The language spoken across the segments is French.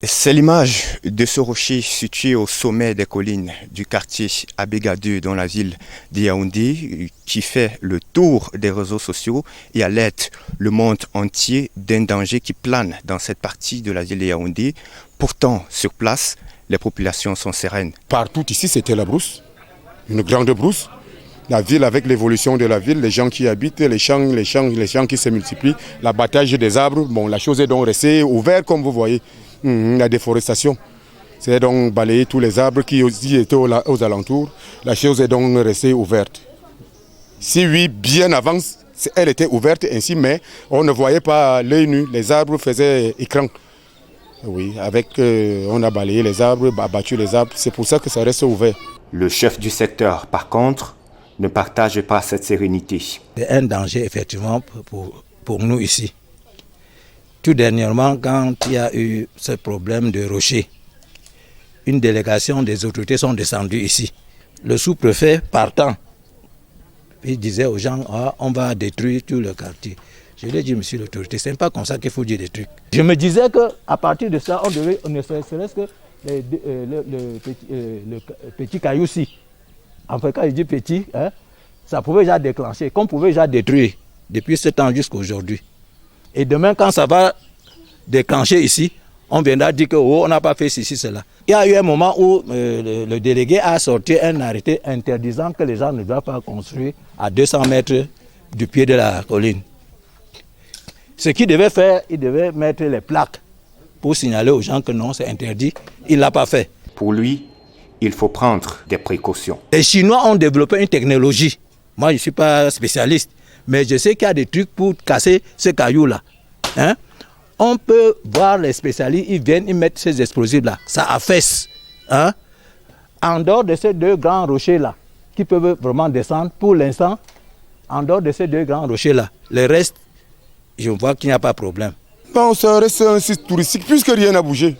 C'est l'image de ce rocher situé au sommet des collines du quartier Abega 2 dans la ville de Yaoundé qui fait le tour des réseaux sociaux et alerte le monde entier d'un danger qui plane dans cette partie de la ville de Yaoundé. Pourtant, sur place, les populations sont sereines. Partout ici, c'était la brousse, une grande brousse. La ville, avec l'évolution de la ville, les gens qui y habitent, les champs qui se multiplient, l'abattage des arbres, bon, la chose est donc restée ouverte comme vous voyez. La déforestation, c'est donc balayer tous les arbres qui aussi étaient aux alentours. La chose est donc restée ouverte. Si oui, bien avant, elle était ouverte ainsi, mais on ne voyait pas l'œil nu. Les arbres faisaient écran. Oui, on a balayé les arbres, abattu les arbres. C'est pour ça que ça reste ouvert. Le chef du secteur, par contre, ne partage pas cette sérénité. C'est un danger effectivement pour nous ici. Tout dernièrement, quand il y a eu ce problème de rocher, une délégation des autorités sont descendues ici. Le sous-préfet partant, il disait aux gens, on va détruire tout le quartier. Je lui ai dit, monsieur l'autorité, ce n'est pas comme ça qu'il faut dire des trucs. Je me disais qu'à partir de ça, on devait, ne serait-ce que le petit caillou-ci. En fait, quand il dit petit, ça pouvait déjà déclencher, qu'on pouvait déjà détruire depuis ce temps jusqu'à aujourd'hui. Et demain, quand ça va déclencher ici, on viendra dire qu'on n'a pas fait ceci, cela. Il y a eu un moment où le délégué a sorti un arrêté interdisant que les gens ne doivent pas construire à 200 mètres du pied de la colline. Ce qu'il devait faire, il devait mettre les plaques pour signaler aux gens que non, c'est interdit. Il ne l'a pas fait. Pour lui, il faut prendre des précautions. Les Chinois ont développé une technologie. Moi, je ne suis pas spécialiste. Mais je sais qu'il y a des trucs pour casser ce caillou-là. On peut voir les spécialistes, ils viennent, ils mettent ces explosifs-là. Ça affaisse. En dehors de ces deux grands rochers-là, qui peuvent vraiment descendre, pour l'instant, en dehors de ces deux grands rochers-là, le reste, je vois qu'il n'y a pas de problème. Bon, ça reste un site touristique, puisque rien n'a bougé.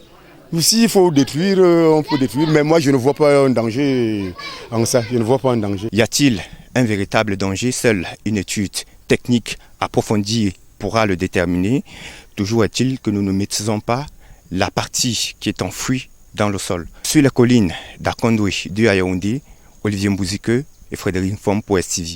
Ici, il faut détruire, on peut détruire, mais moi, je ne vois pas un danger en ça. Je ne vois pas un danger. Y a-t-il un véritable danger? Seule une étude technique approfondie pourra le déterminer. Toujours est-il que nous ne maîtrisons pas la partie qui est enfouie dans le sol. Sur les collines d'Akondoué de Yaoundé, Olivier Mbouzike et Frédéric Fom pour STV.